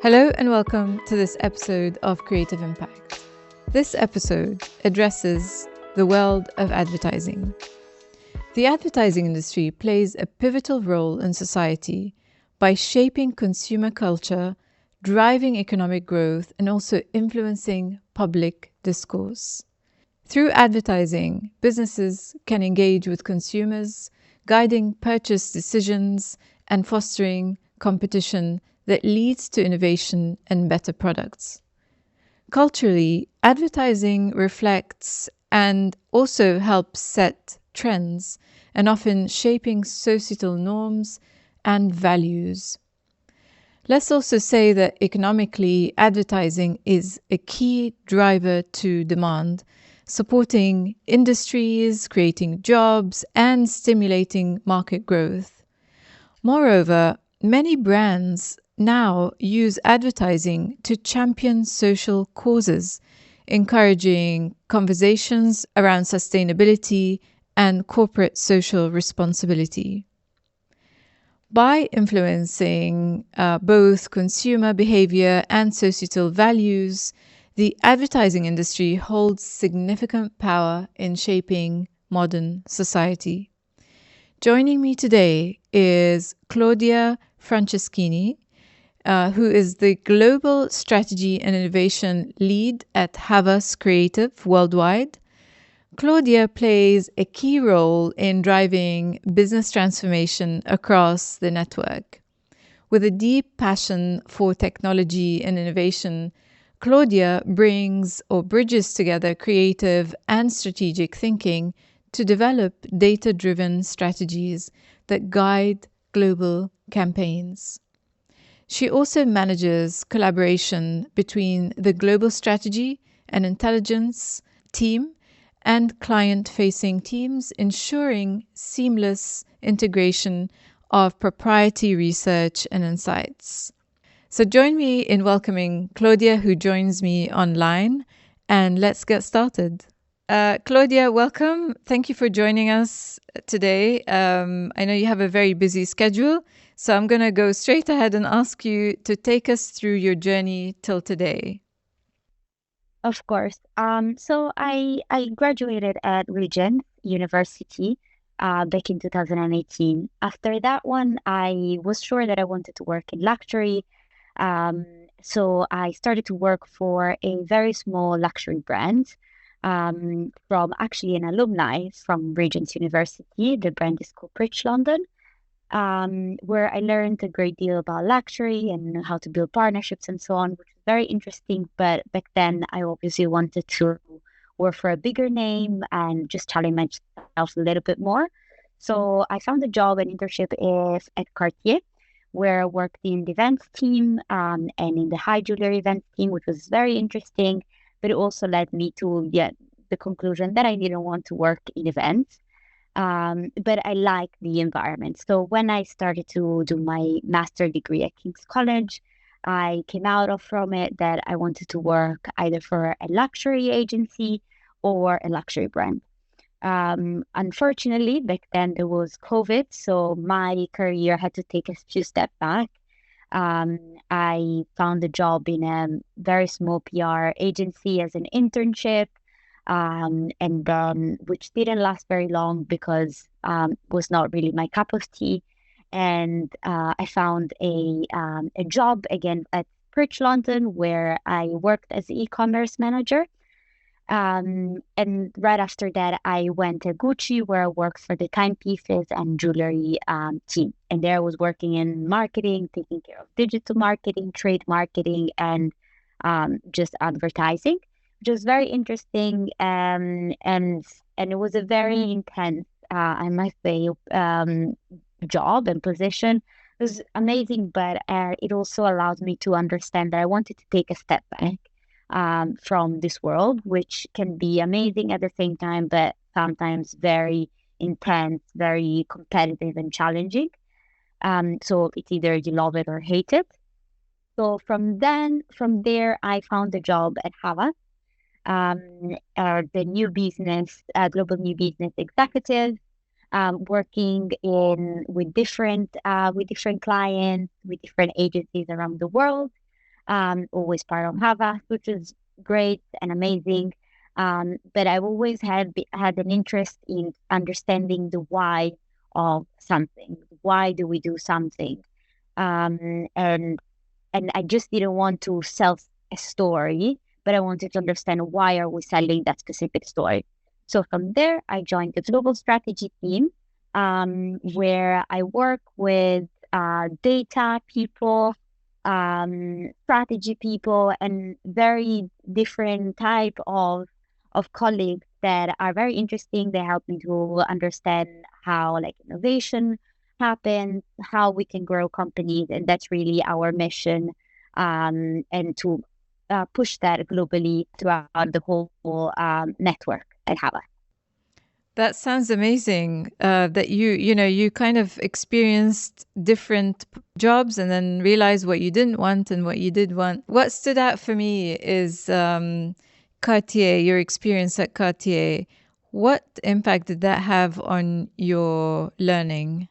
Hello and welcome to this episode of Creative Impact. This episode addresses the world of advertising. The advertising industry plays a pivotal role in society by shaping consumer culture, driving economic growth, and also influencing public discourse. Through advertising, businesses can engage with consumers, guiding purchase decisions and fostering competition that leads to innovation and better products. Culturally, advertising reflects and also helps set trends and often shaping societal norms and values. Let's also say that economically, advertising is a key driver to demand, supporting industries, creating jobs, and stimulating market growth. Moreover, many brands now use advertising to champion social causes, encouraging conversations around sustainability and corporate social responsibility. By influencing both consumer behavior and societal values, the advertising industry holds significant power in shaping modern society. Joining me today is Claudia Franceschini, who is the Global Strategy and Innovation Lead at Havas Creative Worldwide. Claudia plays a key role in driving business transformation across the network. With a deep passion for technology and innovation, Claudia brings or bridges together creative and strategic thinking to develop data-driven strategies that guide global campaigns. She also manages collaboration between the global strategy and intelligence team and client-facing teams, ensuring seamless integration of proprietary research and insights. So join me in welcoming Claudia, who joins me online, and let's get started. Claudia, welcome. Thank you for joining us today. I know you have a very busy schedule, so I'm going to go straight ahead and ask you to take us through your journey till today. Of course. So I graduated at Regent University back in 2018. After that one, I was sure that I wanted to work in luxury. So I started to work for a very small luxury brand from actually an alumni from Regent University. The brand is called Rich London, where I learned a great deal about luxury and how to build partnerships and so on, which was very interesting. But back then, I obviously wanted to work for a bigger name and just challenge myself a little bit more. So I found a job, an internship is at Cartier, where I worked in the events team and in the high jewelry events team, which was very interesting. But it also led me to the conclusion that I didn't want to work in events. But I like the environment. So when I started to do my master degree at King's College, I came out from it that I wanted to work either for a luxury agency or a luxury brand. Unfortunately, back then there was COVID, so my career had to take a few steps back. I found a job in a very small PR agency as an internship, and then which didn't last very long because was not really my cup of tea. And I found a job again at Rich London where I worked as e-commerce manager. And right after that, I went to Gucci, where I worked for the timepieces and jewelry team. And there I was working in marketing, taking care of digital marketing, trade marketing, and just advertising, which was very interesting. And it was a very intense, I must say, job and position. It was amazing, but it also allowed me to understand that I wanted to take a step back from this world, which can be amazing at the same time, but sometimes very intense, very competitive and challenging. So it's either you love it or hate it. So from there, I found a job at Havas, the new business, global new business executive, working with different clients, with different agencies around the world. always part of Havas, which is great and amazing. But I've always had an interest in understanding the why of something. Why do we do something? Um, and and I just didn't want to sell a story, but I wanted to understand why are we selling that specific story. So from there, I joined the global strategy team, where I work with data people, strategy people, and very different type of colleagues that are very interesting. They help me to understand how like innovation happens, how we can grow companies, and that's really our mission. And to push that globally throughout the whole network at Havas. That sounds amazing. That you kind of experienced different jobs and then realized what you didn't want and what you did want. What stood out for me is Cartier, your experience at Cartier. What impact did that have on your learning?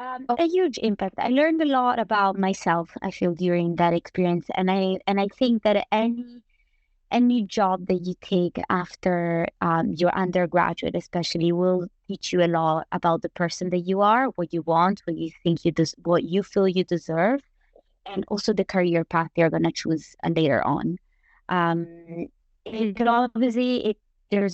A huge impact. I learned a lot about myself, I feel, during that experience, and I think that any job that you take after your undergraduate, especially, will teach you a lot about the person that you are, what you want, what you think what you feel you deserve, and also the career path you're gonna choose later on. Um, there's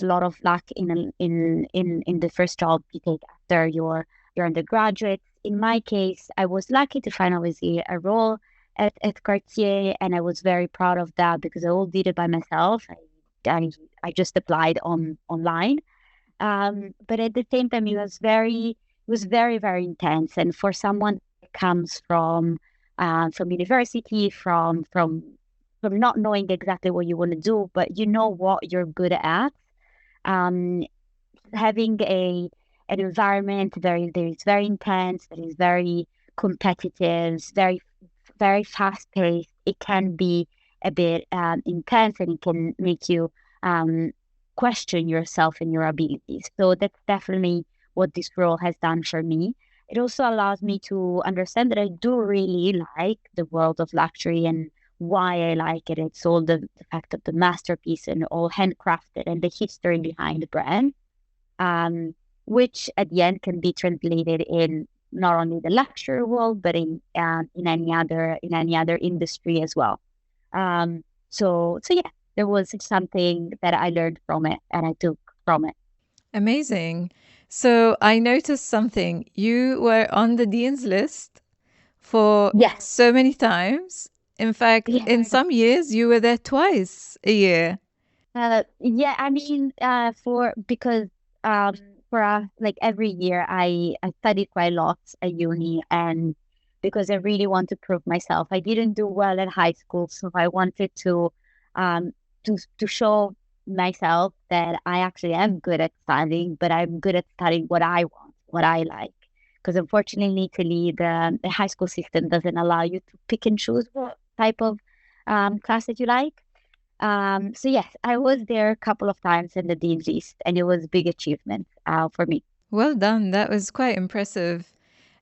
a lot of luck in the first job you take after your undergraduate. In my case, I was lucky to find obviously a role at Cartier, and I was very proud of that because I all did it by myself. I, I just applied online. But at the same time, it was very, very intense. And for someone that comes from university, from not knowing exactly what you want to do, but you know what you're good at, um, having an environment that is very intense, that is very competitive, very fast paced. It can be a bit intense, and it can make you um, question yourself and your abilities. So that's definitely what this role has done for me. It also allows me to understand that I do really like the world of luxury, and why I like it. It's all the fact of the masterpiece and all handcrafted and the history behind the brand, um, which at the end can be translated in not only the luxury world, but in any other industry as well. So yeah, there was something that I learned from it and I took from it. Amazing. So I noticed something. You were on the dean's list for Yes. so many times. In fact, Yeah. in some years, you were there twice a year. Yeah, I mean, um, for like every year, I studied quite a lot at uni, and because I really want to prove myself. I didn't do well at high school, so I wanted um, to show myself that I actually am good at studying, but I'm good at studying what I want, what I like. Because unfortunately, in Italy, the high school system doesn't allow you to pick and choose what type of class that you like. So yes, I was there a couple of times in the Dean's List, and it was a big achievement for me. Well done. That was quite impressive.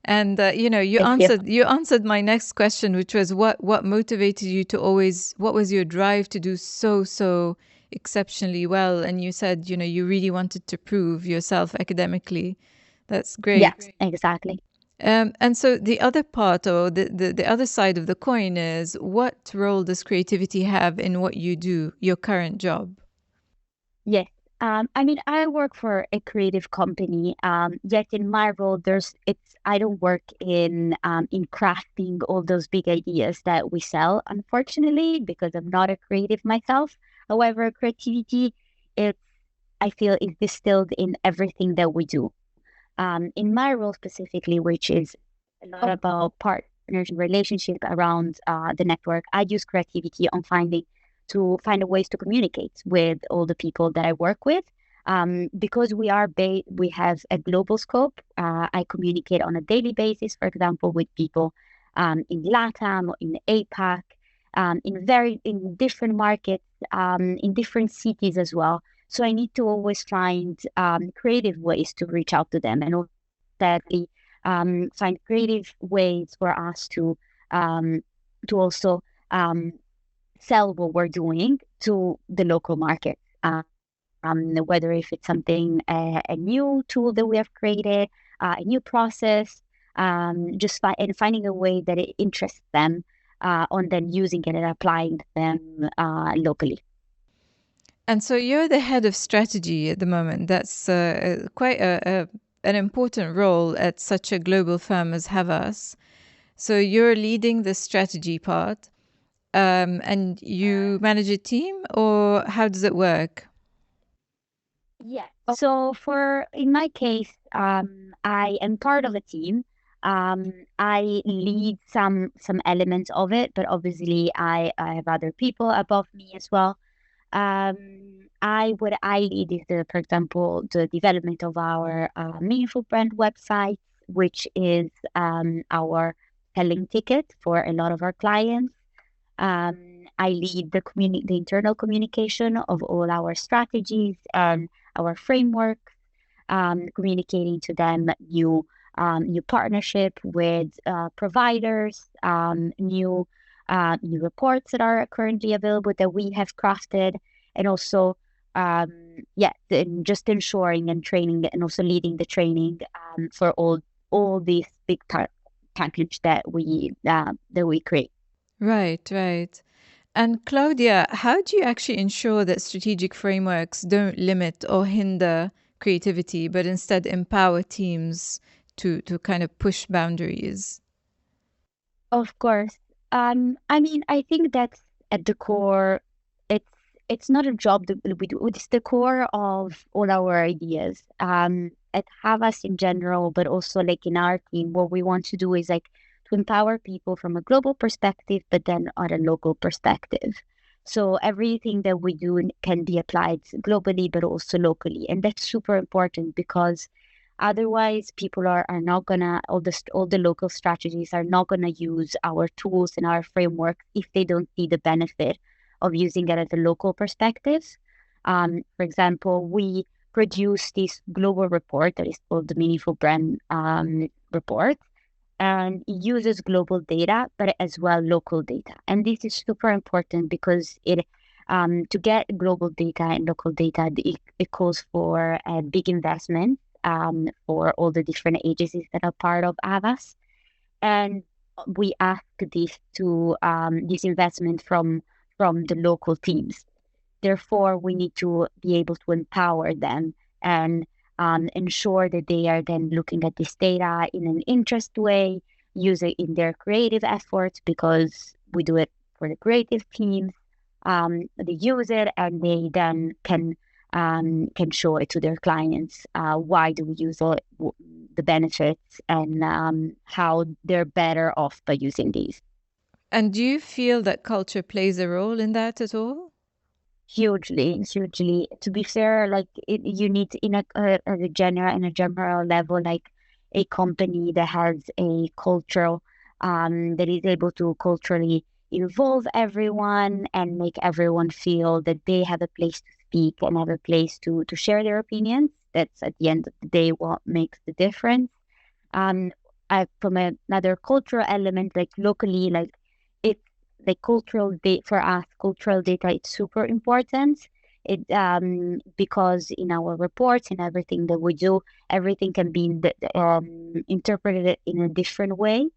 And you Thank you. answered my next question, which was what motivated you to always, what was your drive to do so exceptionally well? And you said, you really wanted to prove yourself academically. That's Yeah, great. exactly. And so the other part, or the other side of the coin, is what role does creativity have in what you do, your current job? Yes. I mean, I work for a creative company. Yet in my role, I don't work in crafting all those big ideas that we sell, unfortunately, because I'm not a creative myself. However, creativity, it's I feel is distilled in everything that we do. In my role specifically, which is a lot about partners and relationship around the network, I use creativity on find ways to communicate with all the people that I work with. Because we have a global scope. I communicate on a daily basis, for example, with people in LATAM or in APAC, in different markets, in different cities as well. So I need to always find creative ways to reach out to them, and also that find creative ways for us to um, also sell what we're doing to the local market. Whether if it's something, a new tool that we have created, a new process, and finding a way that it interests them, on then using it and applying them locally. And so you're the head of strategy at the moment. That's quite an important role at such a global firm as Havas. So you're leading the strategy part, and you manage a team, or how does it work? Yeah. So in my case, I am part of a team. I lead some elements of it, but obviously I have other people above me as well. What I lead is for example, the development of our meaningful brand website, which is our selling ticket for a lot of our clients. I lead the internal communication of all our strategies and our frameworks, communicating to them new partnership with providers, new reports that are currently available that we have crafted, and also just ensuring and training and also leading the training for all these big package that we create. Right, right. And Claudia, how do you actually ensure that strategic frameworks don't limit or hinder creativity, but instead empower teams to kind of push boundaries? Of course. I mean, I think that's at the core. It's it's not a job that we do. It's the core of all our ideas. At Havas in general, but also like in our team, what we want to do is like to empower people from a global perspective, but then on a local perspective. So everything that we do can be applied globally, but also locally, and that's super important because otherwise, people are not gonna all the local strategies are not gonna use our tools and our framework if they don't see the benefit of using it at a local perspective. For example, we produce this global report that is called the Meaningful Brand Report, and it uses global data, but as well local data. And this is super important because it to get global data and local data, it calls for a big investment for all the different agencies that are part of Havas. And we ask this investment from the local teams. Therefore, we need to be able to empower them and ensure that they are then looking at this data in an interest way, use it in their creative efforts because we do it for the creative teams. They use it and they then can show it to their clients. Why do we use all the benefits and how they're better off by using these? And do you feel that culture plays a role in that at all? Hugely, hugely. To be fair, like you need in a general level, like a company that has a cultural that is able to culturally involve everyone and make everyone feel that they have a place to speak and have a place to share their opinions. That's at the end of the day what makes the difference. Um, from another cultural element, like locally, like it like for us, cultural data is super important. It because in our reports and everything that we do, everything can be interpreted in a different way.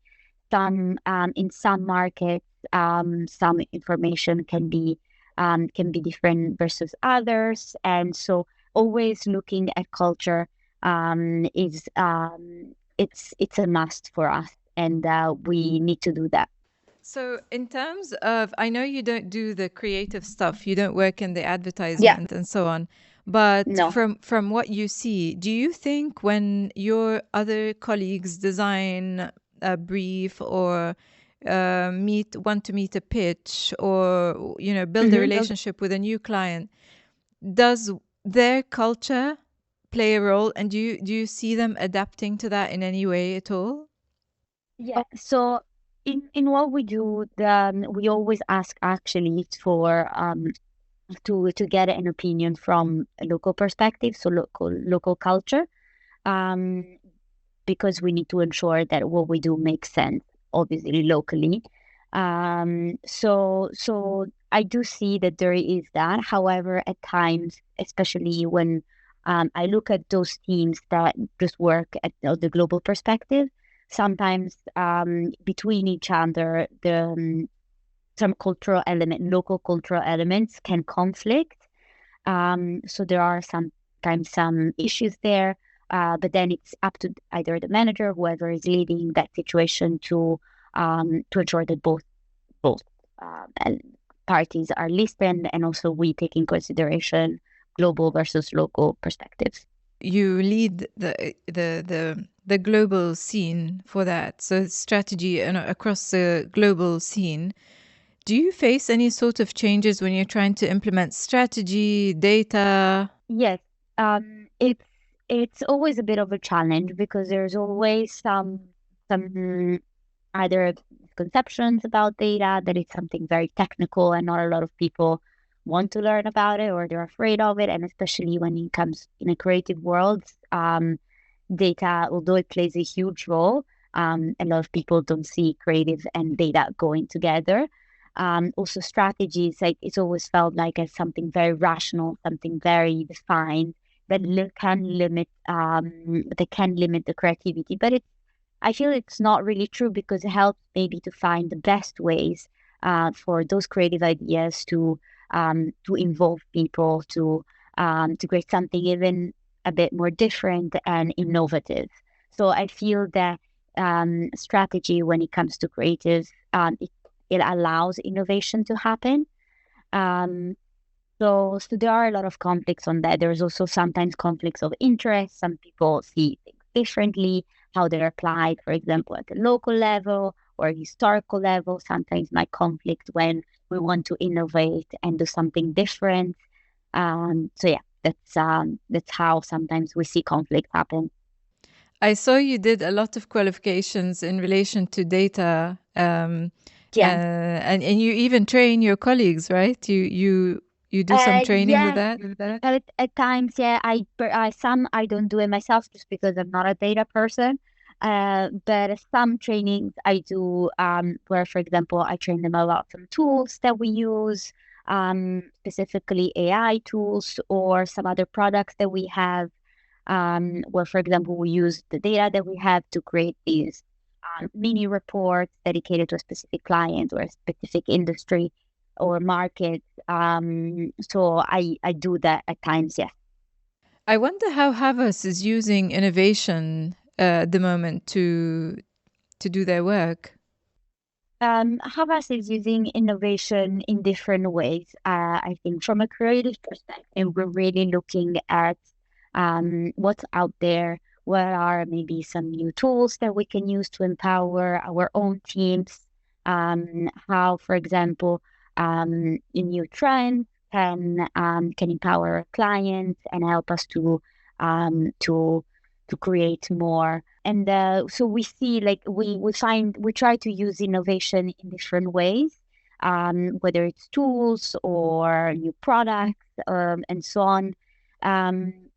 In some markets, some information can be different versus others, and so always looking at culture is it's a must for us, and we need to do that. So, in terms of, I know you don't do the creative stuff, you don't work in the Yeah. advertisement and so on, but No. from what you see, do you think when your other colleagues design a brief or want to meet a pitch or build a Mm-hmm. relationship with a new client, does their culture play a role, and do you see them adapting to that in any way at all? Yeah. So in what we do, we always ask actually for to get an opinion from a local perspective, so local culture, um, because we need to ensure that what we do makes sense, obviously locally. So I do see that there is that. However, at times, especially when I look at those teams that just work at the global perspective, sometimes between each other, some cultural element, local cultural elements can conflict. So there are sometimes some issues there, but then it's up to either the manager, whoever is leading that situation, to ensure that both and parties are listened, and also we take in consideration global versus local perspectives. You lead the global scene for that, so strategy and across the global scene. Do you face any sort of changes when you're trying to implement strategy, data? Yes, it's always a bit of a challenge because there's always some either conceptions about data, that it's something very technical and not a lot of people want to learn about it, or they're afraid of it. And especially when it comes in a creative world, data, although it plays a huge role, a lot of people don't see creative and data going together. Also strategies, like it's always felt like as something very rational, something very defined that can limit the creativity. But I feel it's not really true, because it helps maybe to find the best ways for those creative ideas to involve people, to create something even a bit more different and innovative. So I feel that strategy, when it comes to creative, it allows innovation to happen. Um, so there are a lot of conflicts on that. There's also sometimes conflicts of interest. Some people see things differently, how they're applied, for example, at the local level or historical level. Sometimes might conflict when we want to innovate and do something different. So yeah, that's how sometimes we see conflict happen. I saw you did a lot of qualifications in relation to data, Yeah. and you even train your colleagues, right? You do some training with Yeah, that. at times, yeah, I don't do it myself just because I'm not a data person. But some trainings I do, where, for example, I train them about some tools that we use, specifically AI tools or some other products that we have, where, for example, we use the data that we have to create these mini reports dedicated to a specific client or a specific industry or market. So I do that at times, yes. I wonder how Havas is using innovation at the moment to do their work. Havas is using innovation in different ways. I think from a creative perspective, we're really looking at what's out there. What are maybe some new tools that we can use to empower our own teams? How, for example, a new trend can empower our clients and help us um, to to create more. And so we see, like, we try to use innovation in different ways, whether it's tools or new products, and so on.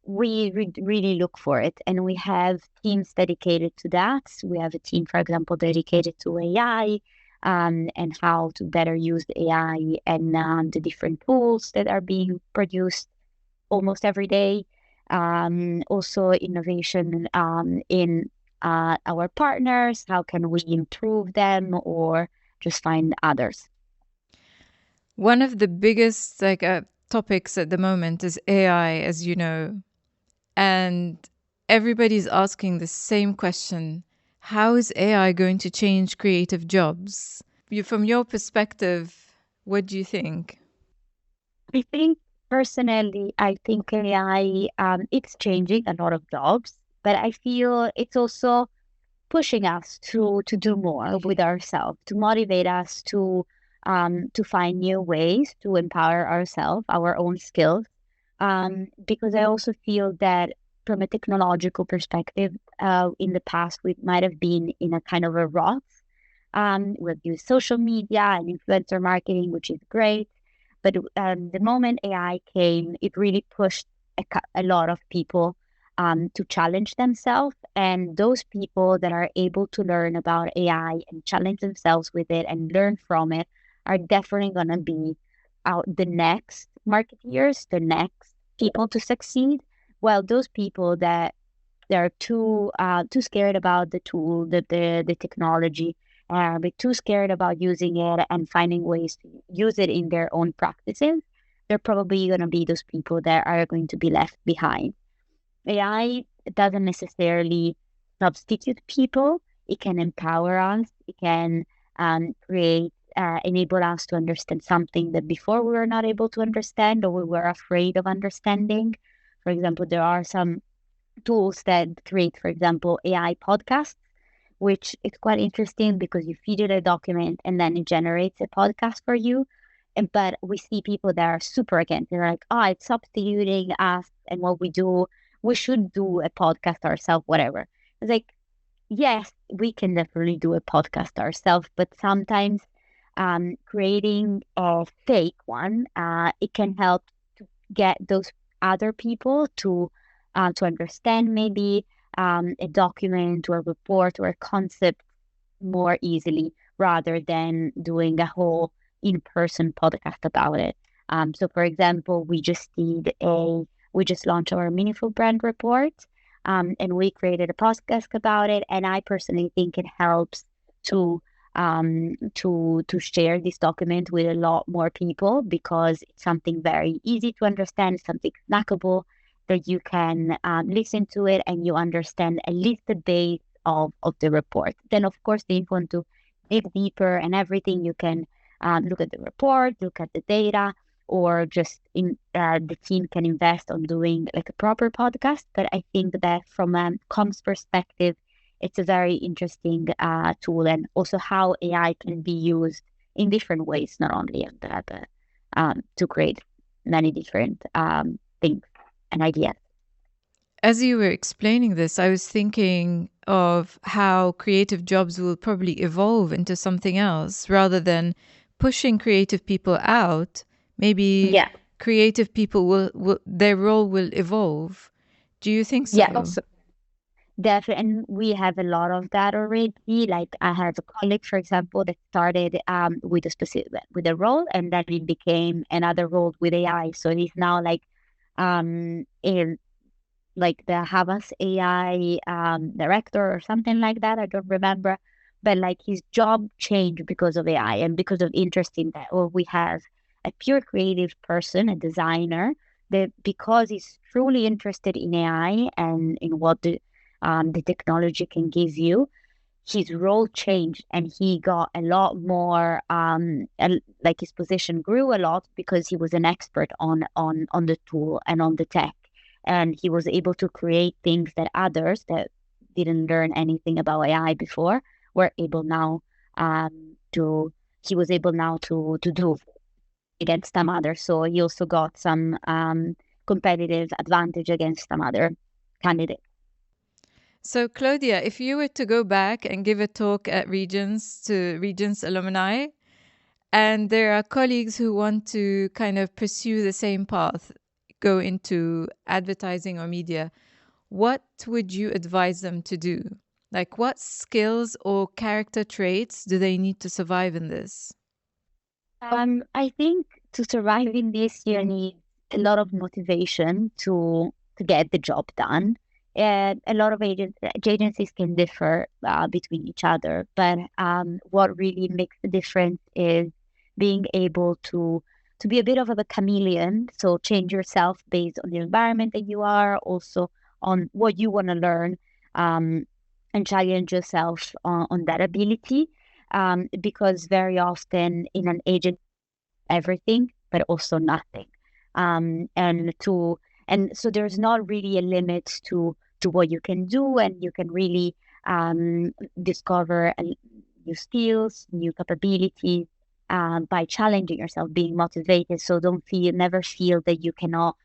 We really look for it, and we have teams dedicated to that. We have a team, for example, dedicated to AI, and how to better use the AI and the different tools that are being produced almost every day. Also innovation in our partners. How can we improve them or just find others? One of the biggest topics at the moment is AI, as you know, and everybody's asking the same question: how is AI going to change creative jobs? From your perspective, what do you think? I think personally, I think AI, it's changing a lot of jobs, but I feel it's also pushing us to do more with ourselves, to motivate us to find new ways to empower ourselves, our own skills. Because I also feel that from a technological perspective, in the past we might have been in a kind of a rut. We've used social media and influencer marketing, which is great. But the moment AI came, it really pushed a lot of people to challenge themselves. And those people that are able to learn about AI and challenge themselves with it and learn from it are definitely going to be out the next marketeers, the next people to succeed. Well, those people that they're too scared about the tool, the technology, but too scared about using it and finding ways to use it in their own practices. They're probably going to be those people that are going to be left behind. AI doesn't necessarily substitute people. It can empower us. It can enable us to understand something that before we were not able to understand or we were afraid of understanding. For example, there are some tools that create, for example, AI podcasts, which is quite interesting because you feed it a document and then it generates a podcast for you. But we see people that are super against. They're like, oh, it's substituting us and what we do. We should do a podcast ourselves, whatever. It's like, yes, we can definitely do a podcast ourselves, but sometimes creating a fake one, it can help to get those other people to understand maybe a document or a report or a concept more easily rather than doing a whole in-person podcast about it. So for example, we just launched our Meaningful Brand Report, and we created a podcast about it. And I personally think it helps to share this document with a lot more people because it's something very easy to understand, something snackable that you can listen to it and you understand at least the base of the report. Then, of course, if you want to dig deeper and everything, you can look at the report, look at the data, or just the team can invest on doing like a proper podcast. But I think that from a comms perspective, it's a very interesting tool, and also how AI can be used in different ways, not only on that, to create many different things and ideas. As you were explaining this, I was thinking of how creative jobs will probably evolve into something else rather than pushing creative people out. Maybe creative people will their role will evolve. Do you think so? Yeah, definitely. And we have a lot of that already. Like I have a colleague, for example, that started with a role, and then it became another role with AI. So he's now like in like the Havas AI director or something like that. I don't remember. But like his job changed because of AI and because of interest in that. Or we have a pure creative person, a designer, that because he's truly interested in AI and in what the technology can give you, his role changed and he got a lot more like his position grew a lot because he was an expert on the tool and on the tech, and he was able to create things that others that didn't learn anything about AI before were able now to do against some others. So he also got some competitive advantage against some other candidates. So, Claudia, if you were to go back and give a talk at Regents to Regents alumni, and there are colleagues who want to kind of pursue the same path, go into advertising or media, what would you advise them to do? Like, what skills or character traits do they need to survive in this? I think to survive in this, you need a lot of motivation to get the job done. And a lot of agencies can differ between each other, but what really makes the difference is being able to be a bit of a chameleon. So change yourself based on the environment that you are, also on what you want to learn, and challenge yourself on that ability. Because very often in an agent, everything, but also nothing. And so there's not really a limit to what you can do, and you can really discover new skills, new capabilities by challenging yourself, being motivated. So never feel that you cannot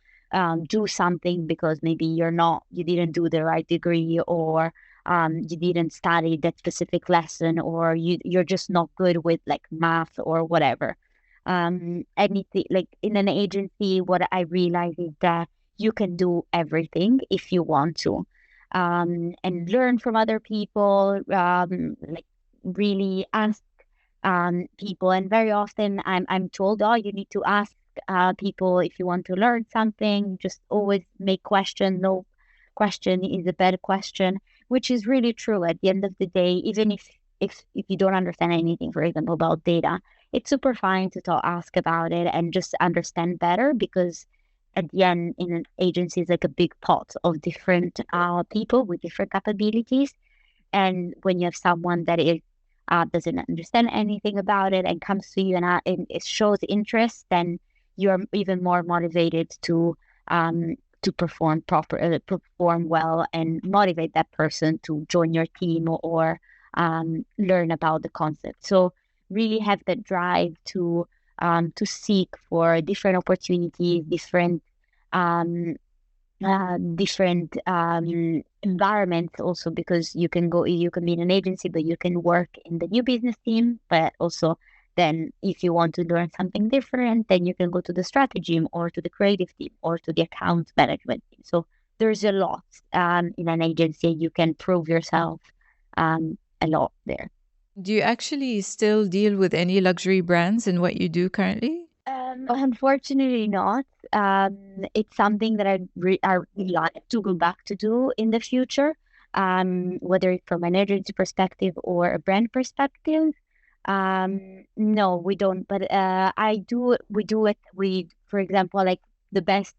do something because maybe you didn't do the right degree, or you didn't study that specific lesson, or you're just not good with like math or whatever. Anything like in an agency, what I realize is that you can do everything if you want to, and learn from other people, like really ask people. And very often I'm told, oh, you need to ask people if you want to learn something. Just always make question. No question is a bad question, which is really true. At the end of the day, even if you don't understand anything, for example, about data, it's super fine to ask about it and just understand better, because at the end, in an agency is like a big pot of different people with different capabilities. And when you have someone that is doesn't understand anything about it and comes to you and it shows interest, then you're even more motivated to perform well, and motivate that person to join your team or learn about the concept. So really have that drive to seek for different opportunities, different environments also, because you can be in an agency, but you can work in the new business team. But also then if you want to learn something different, then you can go to the strategy team or to the creative team or to the account management team. So there's a lot in an agency. You can prove yourself a lot there. Do you actually still deal with any luxury brands in what you do currently? Unfortunately not. It's something that I like to go back to do in the future, whether it's from an agency perspective or a brand perspective. No, we don't. But we do it. For example, like the best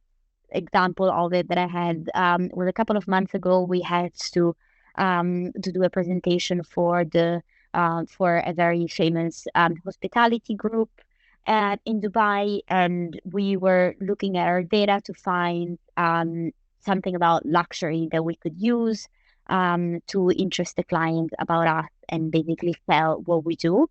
example of it that I had was a couple of months ago. We had to do a presentation for a very famous hospitality group in Dubai, and we were looking at our data to find something about luxury that we could use to interest the client about us and basically sell what we do.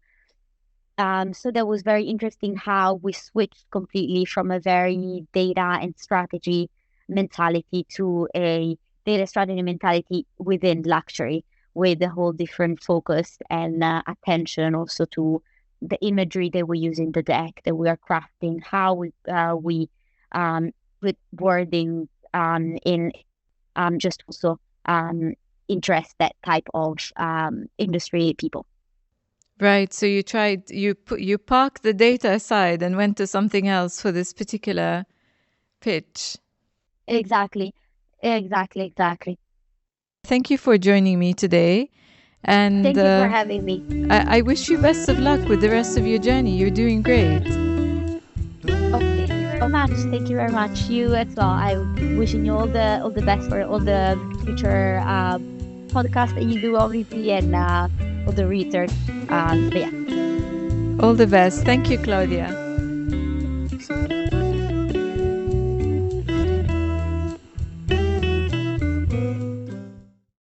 So that was very interesting how we switched completely from a very data and strategy mentality to a data strategy mentality within luxury, with a whole different focus and attention also to the imagery that we use in the deck that we are crafting, how we put wording in just also interest that type of industry people. Right. So you parked the data aside and went to something else for this particular pitch. Exactly. Thank you for joining me today. And thank you for having me. I wish you best of luck with the rest of your journey. You're doing great. Oh, thank you very much. Thank you very much. You as well. I'm wishing you all the best for all the future podcasts that you do, obviously, and all the research. But yeah. All the best. Thank you, Claudia.